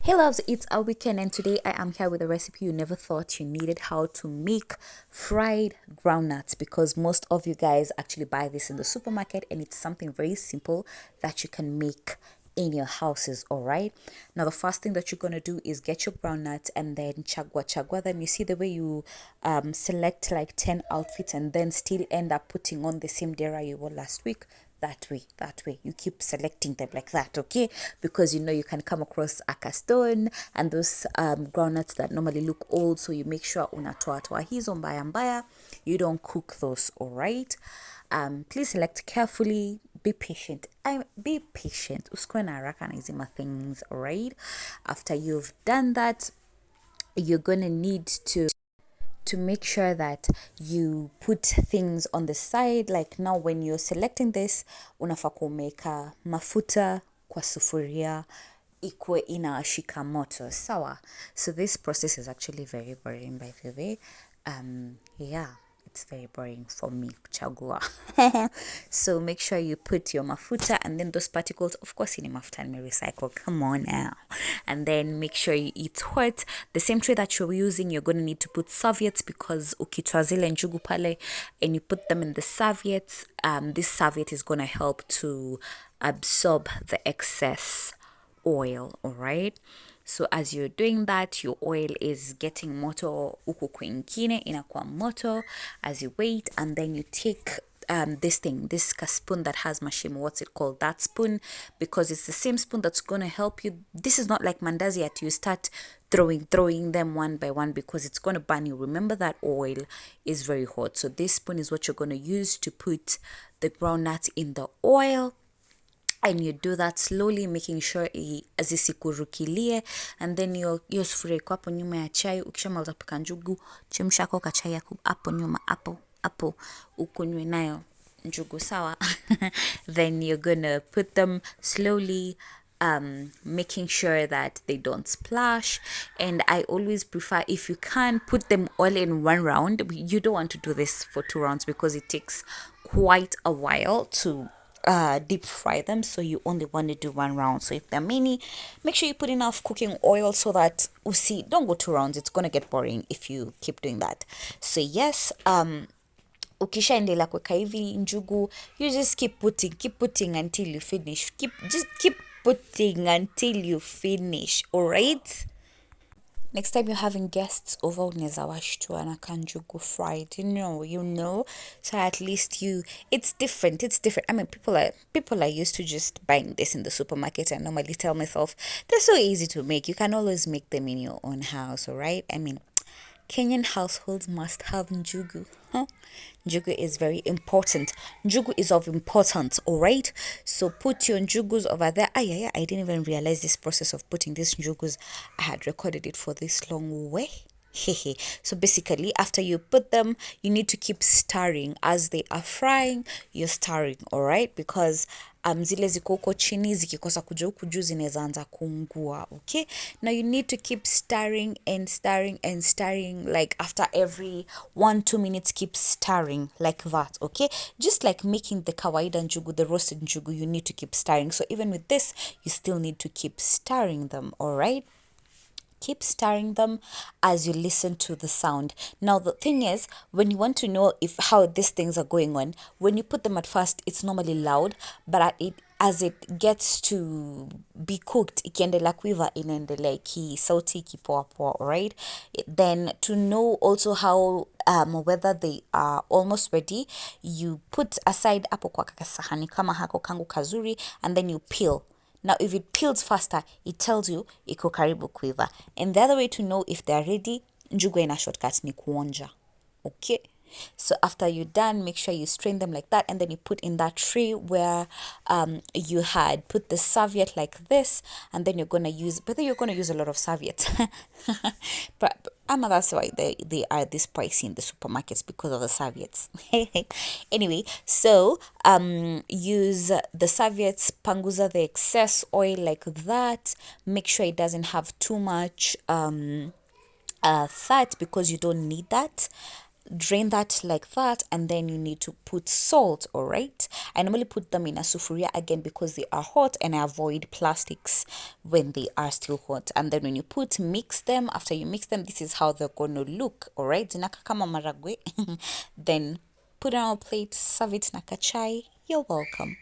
Hey loves, it's a weekend and today I am here with a recipe you never thought you needed: how to make fried groundnuts, because most of you guys actually buy this in the supermarket and it's something very simple that you can make in your houses. All right, now the first thing that you're going to do is get your groundnuts and then chagua them. You see the way you select like 10 outfits and then still end up putting on the same dera you wore last week. That way you keep selecting them like that, okay? Because you know you can come across akastone and those groundnuts that normally look old, so you make sure unatoa hizo mbaya mbaya, you don't cook those. All right, please select carefully, be patient. Be patient, usikuwe na haraka na hizi things. All right, after you've done that, you're gonna need to make sure that you put things on the side. Like now when you're selecting this, unafaa kumeka mafuta kwa sufuria ikwe inashika moto, sawa? So this process is actually very boring, by the way. Yeah, it's very boring for me kuchagua. So make sure you put your mafuta, and then those particles, of course in mafuta may recycle, come on now. And then make sure it's hot. The same tray that you're using, you're going to need to put serviettes, because ukitoa zile njugu pale and you put them in the serviettes, this serviette is going to help to absorb the excess oil. All right, so as you're doing that, your oil is getting moto, huku kwingine inakuwa moto as you wait. And then you take this spoon that has mashimo, what's it called, that spoon, because it's the same spoon that's gonna help you. This is not like mandazi at you start throwing them one by one, because it's gonna burn you. Remember that oil is very hot, so this spoon is what you're gonna use to put the groundnut in the oil. And you do that slowly, making sure zisikurukilie. And then hiyo sufuria iko hapo nyuma ya chai. Ukishamaliza kupika njugu, chemsha kwa chai yako hapo nyuma, hapo ukunywe nayo njugu, sawa? Then you're gonna put them slowly, making sure that they don't splash. And I always prefer, if you can, put them all in one round. You don't want to do this for 2 rounds because it takes quite a while to deep fry them, so you only want to do 1 round. So if they're mini, make sure you put enough cooking oil so that don't go 2 rounds, it's gonna get boring if you keep doing that. So yes, ukishaendelea kuweka hivi njugu, you just keep putting until you finish. Just keep putting until you finish. All right, next time you're having guests over, unaweza washtua na kanjugu fried, you know, so at least it's different. I mean, people are used to just buying this in the supermarket. I normally tell myself they're so easy to make, you can always make them in your own house. All right, I mean, Kenyan households must have njugu. Njugu is very important. Njugu is of importance, all right? So put your njugus over there. Yeah, I didn't even realize this process of putting these njugus. I had recorded it for this long way. So basically, after you put them, you need to keep stirring as they are frying. You're stirring, all right? Because zile ziko huko chini zikikosa kuja huku juu zinaweza anza kuungua. Okay, now you need to keep stirring and stirring and stirring, like after every 1-2 minutes, keep stirring like that. Okay, just like making the kawaida njugu, the roasted njugu, you need to keep stirring. So even with this, you still need to keep stirring them. All right, keep stirring them as you listen to the sound. Now the thing is, when you want to know how these things are going on, when you put them at first, it's normally loud, but as it gets to be cooked, ikiendelea kuiva inaendelea sauti ikipoa poa, right? Then to know also how whether they are almost ready, you put aside hapo kwa kasahani kama hako kangu kazuri, and then you peel. Now, if it peels faster, it tells you iko karibu kuiva. And the other way to know if they're ready, njugu ina shortcut ni kuonja. Okay? So after you're done, make sure you strain them like that, and then you put in that tray where you had put the serviette like this, and then you're gonna use a lot of serviettes. but that's why they are this pricey in the supermarkets, because of the serviettes. Anyway, so use the serviettes, panguza the excess oil like that. Make sure it doesn't have too much fat, because you don't need that. drain that like that, and then you need to put salt. All right, I normally put them in a sufuria again because they are hot, and I avoid plastics when they are still hot. And then when you mix them, after you mix them, this is how they're gonna look. All right, zinaka kama maragwe. Then put it on a plate, serve it na kachai. You're welcome.